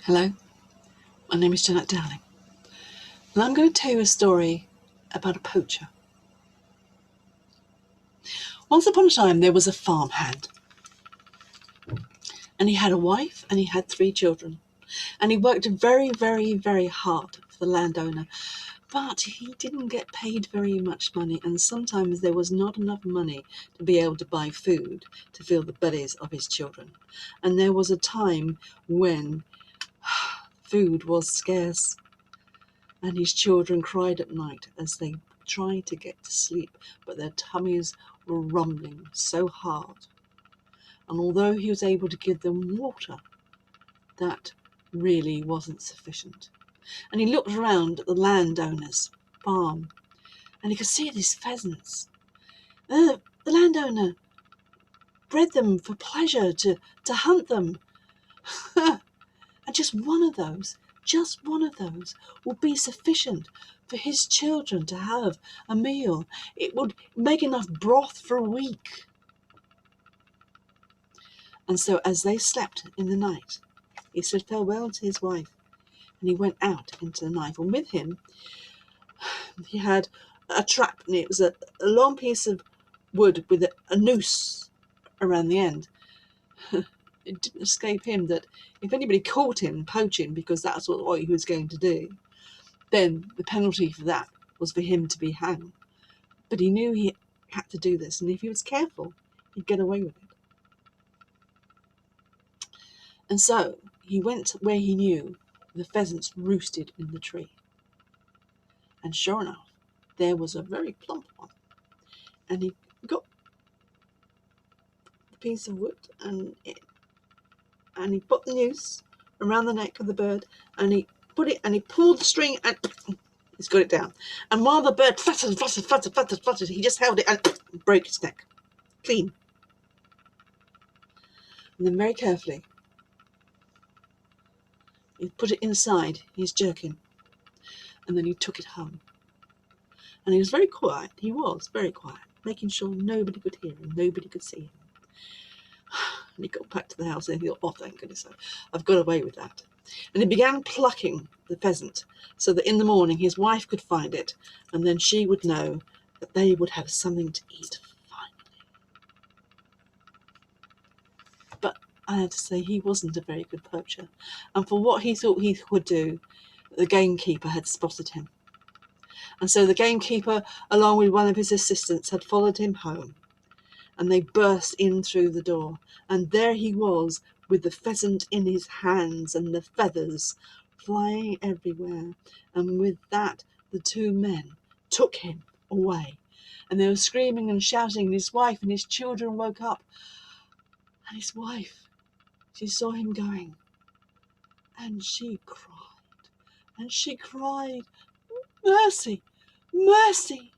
Hello, my name is Janet Dowling, and I'm going to tell you a story about a poacher. Once upon a time, there was a farmhand, and he had a wife and he had 3 children, and he worked very, very, very hard for the landowner, but he didn't get paid very much money, and sometimes there was not enough money to be able to buy food to fill the bellies of his children. And there was a time when food was scarce, and his children cried at night as they tried to get to sleep, but their tummies were rumbling so hard. And although he was able to give them water, that really wasn't sufficient. And he looked around at the landowner's farm, and he could see these pheasants. The landowner bred them for pleasure, to hunt them. And just one of those would be sufficient for his children to have a meal. It would make enough broth for a week. And so as they slept in the night, he said farewell to his wife, and he went out into the night. And with him, he had a trap, and it was a long piece of wood with a noose around the end. It didn't escape him that if anybody caught him poaching, because that's what he was going to do, then the penalty for that was for him to be hanged. But he knew he had to do this, and if he was careful, he'd get away with it. And so he went where he knew the pheasants roosted in the tree. And sure enough, there was a very plump one. And he got the piece of wood, and he put the noose around the neck of the bird, and he pulled the string, and he's got it down. And while the bird fluttered, he just held it and broke its neck clean. And then very carefully, he put it inside his jerkin, and then he took it home. And he was very quiet. He was very quiet, making sure nobody could hear him, nobody could see him. And he got back to the house, and he thought, oh, thank goodness, I've got away with that. And he began plucking the pheasant, so that in the morning his wife could find it, and then she would know that they would have something to eat finally. But I have to say, he wasn't a very good poacher, and for what he thought he would do, the gamekeeper had spotted him. And so the gamekeeper, along with one of his assistants, had followed him home, and they burst in through the door, and there he was with the pheasant in his hands and the feathers flying everywhere. And with that, the 2 men took him away, and they were screaming and shouting, and his wife and his children woke up. And his wife, she saw him going, and she cried, mercy, mercy.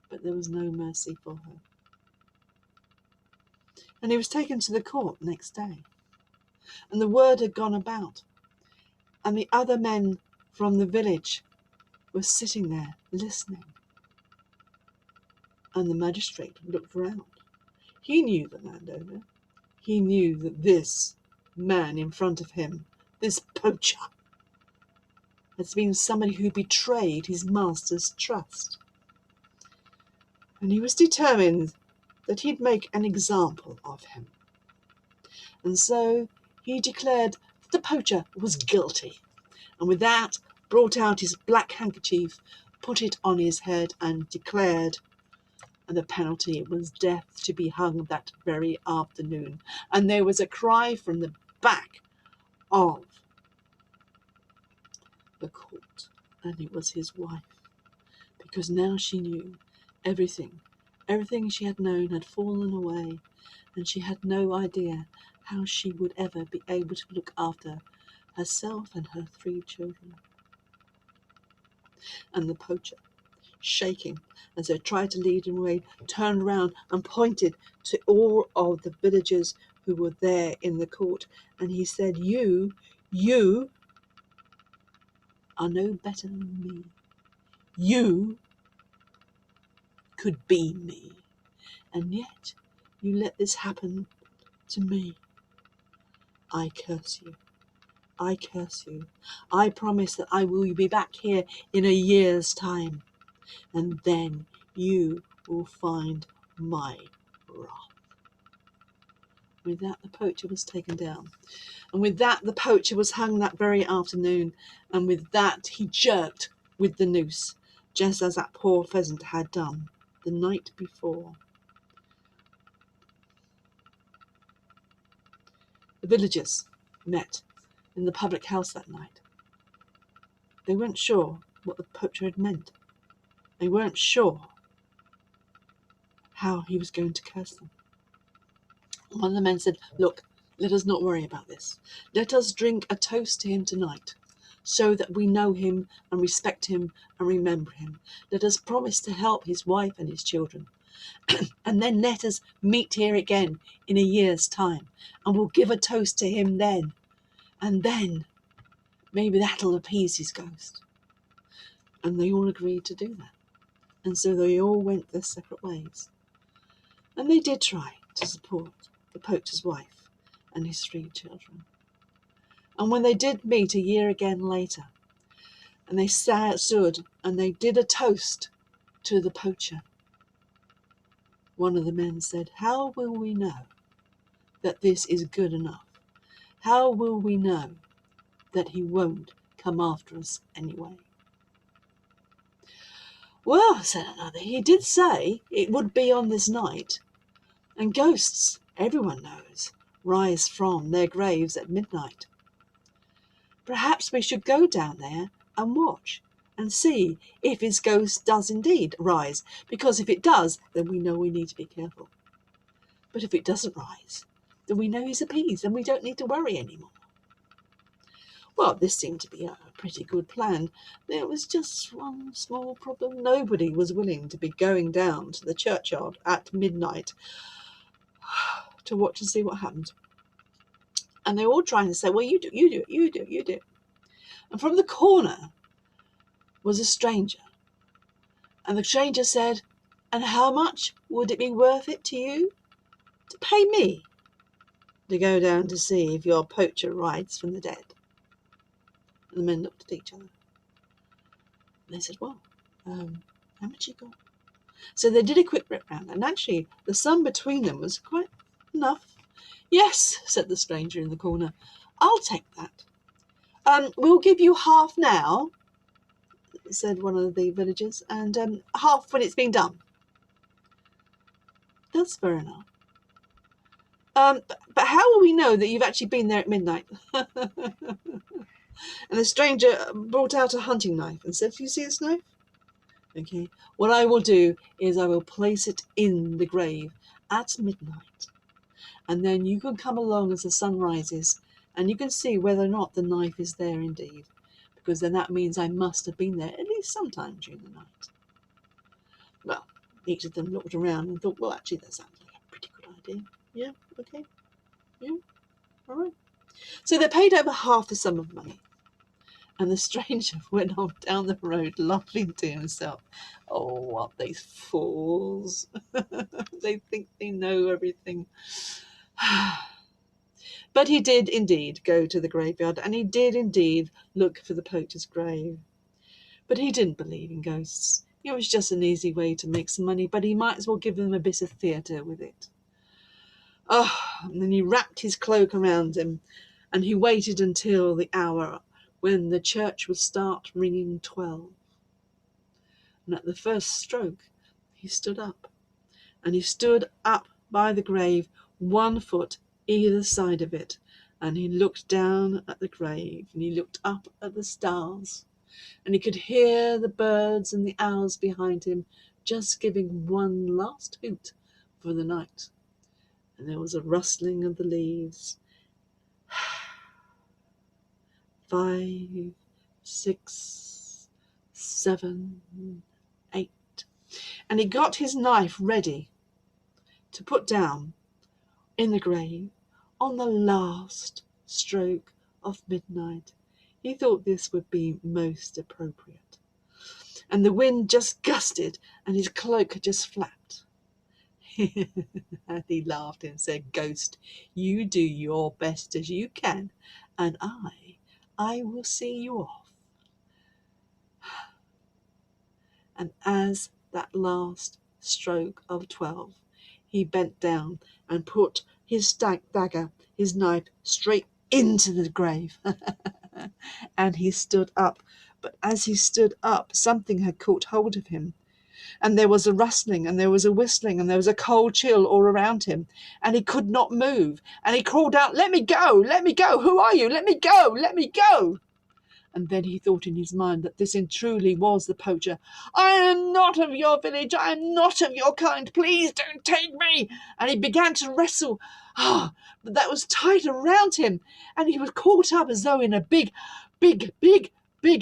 But there was no mercy for her. And he was taken to the court next day, and the word had gone about, and the other men from the village were sitting there listening. And the magistrate looked round. He knew the landowner. He knew that this man in front of him, this poacher, has been somebody who betrayed his master's trust. And he was determined that he'd make an example of him. And so he declared that the poacher was guilty, and with that brought out his black handkerchief, put it on his head, and declared, and the penalty was death, to be hung that very afternoon. And there was a cry from the back of the court, and it was his wife, because now she knew everything. Everything she had known had fallen away, and she had no idea how she would ever be able to look after herself and her 3 children. And the poacher, shaking as they tried to lead him away, turned round and pointed to all of the villagers who were there in the court, and he said, you are no better than me. You could be me, and yet you let this happen to me. I curse you, I curse you. I promise that I will be back here in a year's time, and then you will find my wrath." With that, the poacher was taken down. And with that, the poacher was hung that very afternoon. And with that, he jerked with the noose, just as that poor pheasant had done the night before. The villagers met in the public house that night. They weren't sure what the poacher had meant. They weren't sure how he was going to curse them. One of the men said, "Look, let us not worry about this. Let us drink a toast to him tonight, so that we know him and respect him and remember him. Let us promise to help his wife and his children. And then let us meet here again in a year's time, and we'll give a toast to him then. And then maybe that'll appease his ghost." And they all agreed to do that. And so they all went their separate ways. And they did try to support the poacher's wife and his 3 children. And when they did meet a year again later, and they stood and they did a toast to the poacher, one of the men said, "How will we know that this is good enough? How will we know that he won't come after us anyway?" "Well," said another, "he did say it would be on this night, and ghosts, everyone knows, rise from their graves at midnight. Perhaps we should go down there and watch and see if his ghost does indeed rise, because if it does, then we know we need to be careful. But if it doesn't rise, then we know he's appeased and we don't need to worry anymore." Well, this seemed to be a pretty good plan. There was just one small problem. Nobody was willing to be going down to the churchyard at midnight to watch and see what happened. And they were all trying to say, "Well, you do it. And from the corner was a stranger. And the stranger said, "And how much would it be worth it to you to pay me to go down to see if your poacher rides from the dead?" And the men looked at each other. And they said, "Well, how much you got?" So they did a quick rip round, and actually the sum between them was quite enough. "Yes," said the stranger in the corner, "I'll take that. We'll give you half now," said one of the villagers, "and half when it's been done." "That's fair enough. But how will we know that you've actually been there at midnight?" And the stranger brought out a hunting knife and said, "Do you see this knife? Okay, what I will do is I will place it in the grave at midnight. And then you can come along as the sun rises and you can see whether or not the knife is there indeed. Because then that means I must have been there at least sometime during the night." Well, each of them looked around and thought, "Well, actually, that sounds like a pretty good idea. Yeah, okay. Yeah, all right." So they paid over half the sum of money. And the stranger went off down the road laughing to himself. "Oh, aren't they fools? They think they know everything." But he did indeed go to the graveyard, and he did indeed look for the poacher's grave. But he didn't believe in ghosts. It was just an easy way to make some money, but he might as well give them a bit of theatre with it. And then he wrapped his cloak around him, and he waited until the hour when the church would start ringing 12. And at the first stroke, he stood up. And he stood up by the grave, 1 foot either side of it. And he looked down at the grave, and he looked up at the stars. And he could hear the birds and the owls behind him just giving one last hoot for the night. And there was a rustling of the leaves. 5, 6, 7, 8. And he got his knife ready to put down in the grave on the last stroke of midnight. He thought this would be most appropriate. And the wind just gusted and his cloak just flapped. And he laughed and said, "Ghost, you do your best as you can, and I I will see you off. And as that last stroke of 12, he bent down and put his dagger, his knife, straight into the grave. And he stood up. But as he stood up, something had caught hold of him. And there was a rustling, and there was a whistling, and there was a cold chill all around him. And he could not move. And he called out, "Let me go! Let me go! Who are you? Let me go! Let me go!" And then he thought in his mind that this truly was the poacher. "I am not of your village. I am not of your kind. Please don't take me." And he began to wrestle. But that was tight around him. And he was caught up as though in a big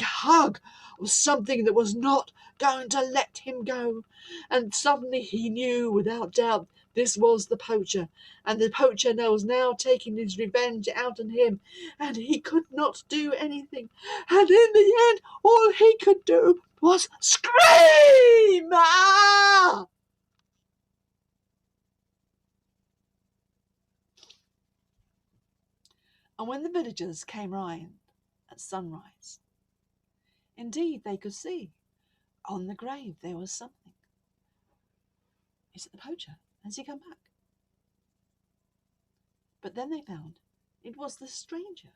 hug of something that was not going to let him go. And suddenly he knew without doubt this was the poacher, and the poacher was now taking his revenge out on him, and he could not do anything. And in the end, all he could do was scream! Ah! And when the villagers came round at sunrise, indeed they could see on the grave there was something. Is it the poacher? Has he come back? But then they found it was the stranger.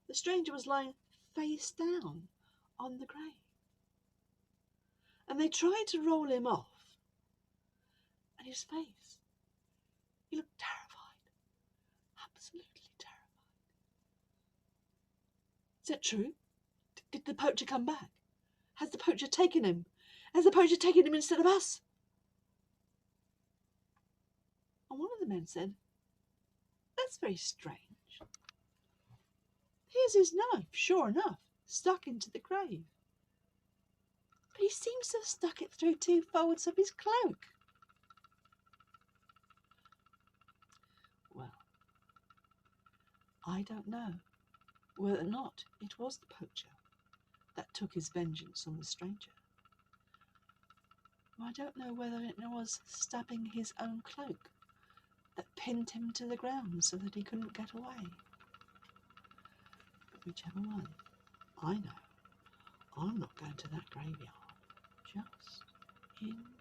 The stranger was lying face down on the grave. And they tried to roll him off. And his face, he looked terrified. Absolutely terrified. Is that true? Did the poacher come back? Has the poacher taken him? Has the poacher taken him instead of us? And one of the men said, "That's very strange. Here's his knife, sure enough, stuck into the grave. But he seems to have stuck it through 2 folds of his cloak." Well, I don't know whether or not it was the poacher that took his vengeance on the stranger. I don't know whether it was stabbing his own cloak that pinned him to the ground so that he couldn't get away. But whichever one, I know I'm not going to that graveyard just in